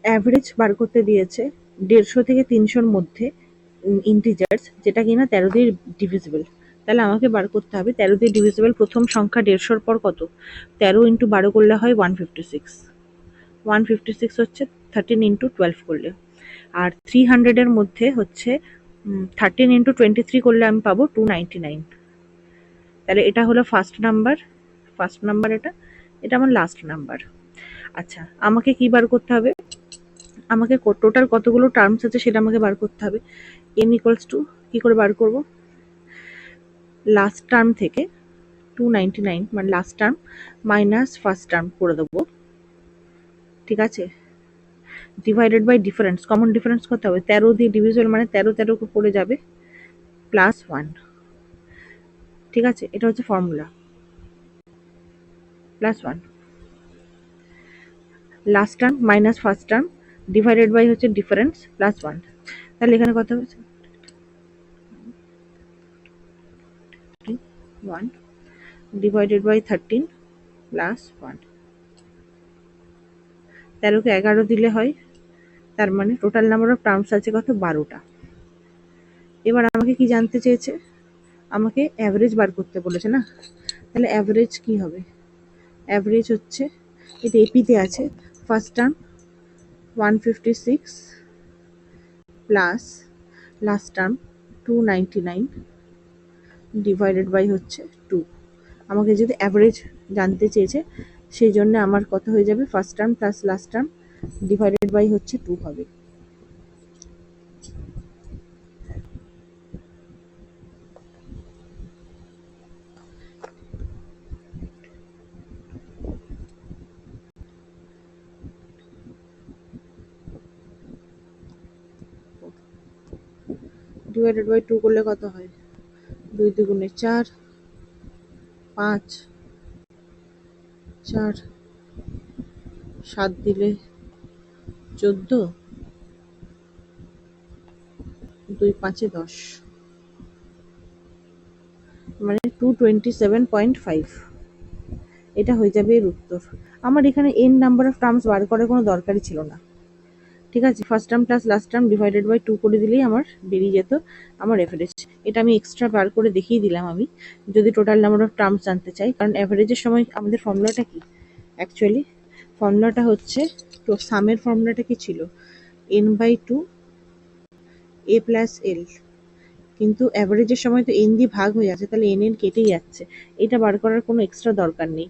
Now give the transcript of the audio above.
Average বার করতে দিয়েছে 150 থেকে 300-র মধ্যে ইন্টিজার্স, যেটা কিনা 13 দিয়ে ডিভিজিবল। তাহলে আমাকে বার করতে হবে 13 দিয়ে ডিভিজিবল প্রথম সংখ্যা 150-র পর কত। 13 ইন্টু 12 করলে হয় 156। 156 হচ্ছে 13 ইন্টু 12 করলে। আর 300-এর মধ্যে হচ্ছে 13 ইন্টু 23 করলে আমি পাবো 299। তাহলে এটা হলো ফার্স্ট নাম্বার, এটা আমার লাস্ট নাম্বার। আচ্ছা, আমাকে কি বার করতে হবে? আমাকে টোটাল কতগুলো টার্মস আছে সেটা আমাকে বার করতে হবে। n ইকুয়ালস টু কি করে বার করব? লাস্ট টার্ম থেকে 299 মানে last term minus first term করে দেবো, ঠিক আছে? Divided by difference, common difference কত হবে? 13 দিয়ে ডিভিজিবল মানে 13 পড়ে যাবে, প্লাস 1, ঠিক আছে? এটা হচ্ছে formula, plus 1। Last term minus first term divided by হচ্ছে ডিফারেন্স প্লাস 1। তাহলে এখানে কত হচ্ছে? 1 ডিভাইডেড বাই 13 প্লাস 1। 13কে 11 দিলে হয়, তার মানে টোটাল নাম্বার অফ টার্মস আছে কত? 12টা। এবার আমাকে কি জানতে চেয়েছে? আমাকে অ্যাভারেজ বার করতে বলেছে না? তাহলে অ্যাভারেজ কি হবে? অ্যাভারেজ হচ্ছে, এটা এপিতে আছে, first term 156 plus last term 299 divided by হচ্ছে 2। আমাকে যদি অ্যাভারেজ জানতে চেয়েছে, সেই জন্য আমার কত হয়ে যাবে? First term plus last term divided by হচ্ছে 2 হবে। ডিভাইডেড বাই 2 করলে কত হয়? 2 দুগুণে 4, 5, 4, 7 দিলে 14, 2 5-এ 10, মানে 227.5। এটা হয়ে যাবে এর উত্তর। আমার এখানে n নাম্বার অফ টার্মস বার করার কোনো দরকারই ছিল না, ঠিক আছে? First term plus last term divided by 2 করে দিলেই আমার বেরিয়ে যেত আমার অ্যাভারেজ। এটা আমি এক্সট্রা বার করে দেখিয়ে দিলাম আমি, যদি টোটাল নাম্বার অফ টার্মস জানতে চাই। কারণ অ্যাভারেজের সময় আমাদের ফর্মুলাটা কি? অ্যাকচুয়ালি ফর্মুলাটা হচ্ছে, তো সামের ফর্মুলাটা কি ছিল? n/2 a plus l। কিন্তু অ্যাভারেজের সময় তো n দিয়ে ভাগ হয়ে যাচ্ছে, তাহলে n কেটেই যাচ্ছে। এটা বার করার কোনো এক্সট্রা দরকার নেই।